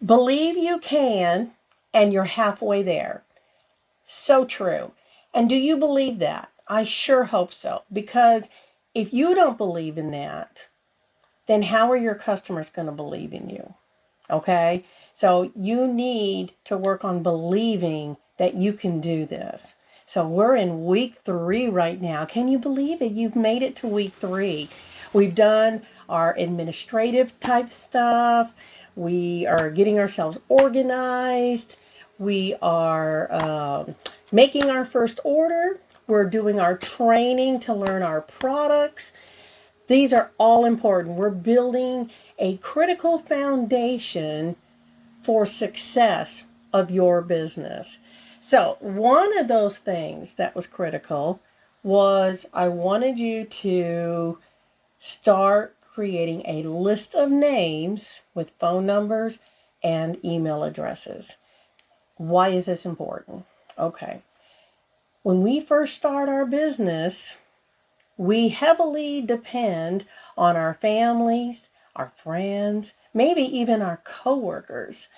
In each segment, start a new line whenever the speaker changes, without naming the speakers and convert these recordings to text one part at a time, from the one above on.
Believe you can, and you're halfway there. So true. And do you believe that? I sure hope so. Because if you don't believe in that, then how are your customers going to believe in you? Okay? So you need to work on believing that you can do this. So we're in week 3 right now. Can you believe it? You've made it to week 3. We've done our administrative type stuff. We are getting ourselves organized. We are making our first order. We're doing our training to learn our products. These are all important. We're building a critical foundation for success of your business. So, one of those things that was critical was I wanted you to start creating a list of names with phone numbers and email addresses. Why is this important? Okay. When we first start our business, we heavily depend on our families, our friends, maybe even our coworkers.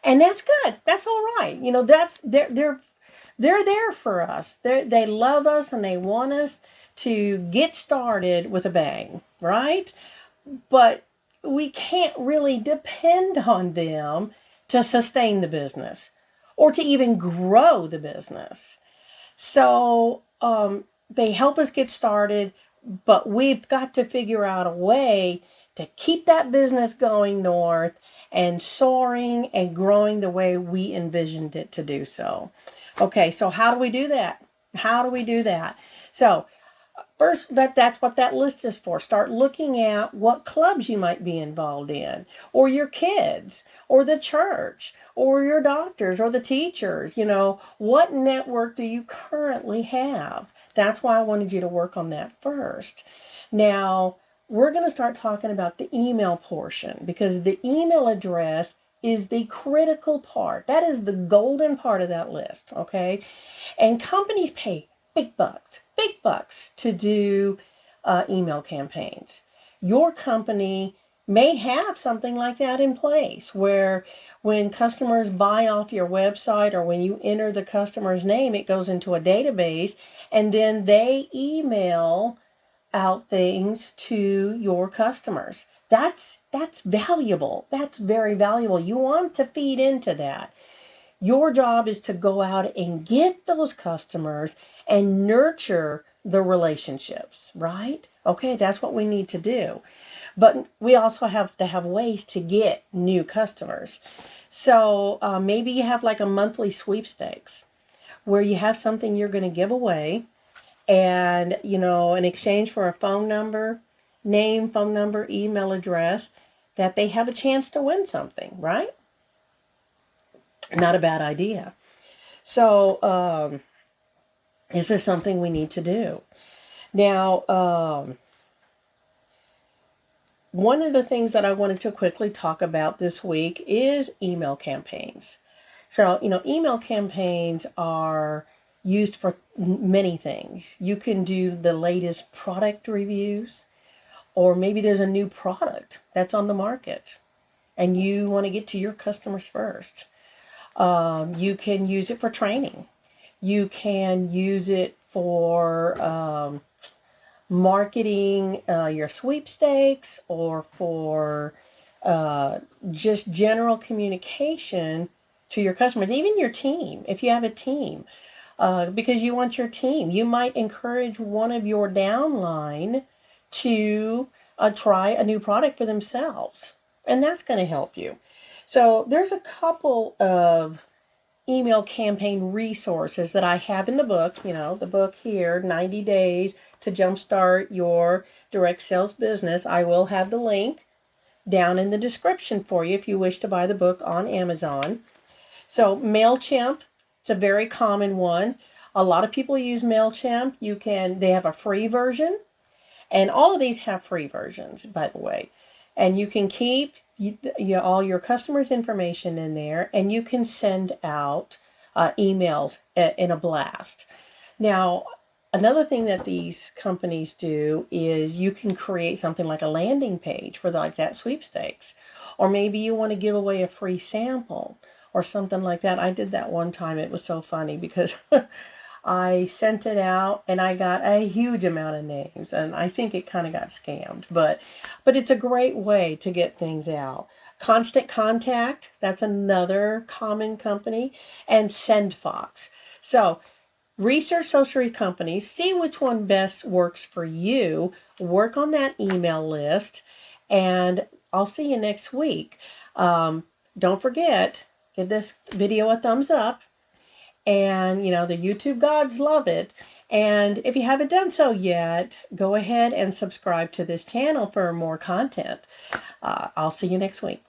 And that's good. That's all right. You know, they're there for us. They love us and they want us to get started with a bang, right? But we can't really depend on them to sustain the business or to even grow the business. So they help us get started, but we've got to figure out a way to keep that business going north and soaring and growing the way we envisioned it to do so. Okay, so how do we do that? How do we do that? So first, that's what that list is for. Start looking at what clubs you might be involved in, or your kids, or the church, or your doctors, or the teachers. You know, what network do you currently have? That's why I wanted you to work on that first. Now, we're going to start talking about the email portion because the email address is the critical part. That is the golden part of that list, okay? And companies pay big bucks to do email campaigns. Your company may have something like that in place where when customers buy off your website or when you enter the customer's name, it goes into a database and then they email out things to your customers. That's valuable. That's very valuable. You want to feed into that. Your job is to go out and get those customers and nurture the relationships, right? Okay, that's what we need to do. But we also have to have ways to get new customers. So maybe you have like a monthly sweepstakes where you have something you're going to give away and, you know, in exchange for a phone number, name, phone number, email address, that they have a chance to win something, right? Not a bad idea. So this is something we need to do. Now, one of the things that I wanted to quickly talk about this week is email campaigns. So, you know, email campaigns are used for many things. You can do the latest product reviews, or maybe there's a new product that's on the market and you want to get to your customers first. You can use it for training. You can use it for marketing your sweepstakes or for just general communication to your customers, even your team, if you have a team, because you want your team. You might encourage one of your downline to try a new product for themselves, and that's going to help you. So there's a couple of email campaign resources that I have in the book, you know, the book here, 90 Days to Jumpstart Your Direct Sales Business. I will have the link down in the description for you if you wish to buy the book on Amazon. So MailChimp, it's a very common one. A lot of people use MailChimp. They have a free version, and all of these have free versions, by the way. And you can keep all your customers' information in there, and you can send out emails in a blast. Now, another thing that these companies do is you can create something like a landing page for like that sweepstakes, Or maybe you want to give away a free sample or something like that. I did that one time. It was so funny because I sent it out and I got a huge amount of names, and I think it kind of got scammed, but it's a great way to get things out. Constant Contact, that's another common company, and SendFox. So research those three companies, see which one best works for you, work on that email list, and I'll see you next week. Don't forget, give this video a thumbs up, and the YouTube gods love it. And if you haven't done so yet, go ahead and subscribe to this channel for more content. I'll see you next week.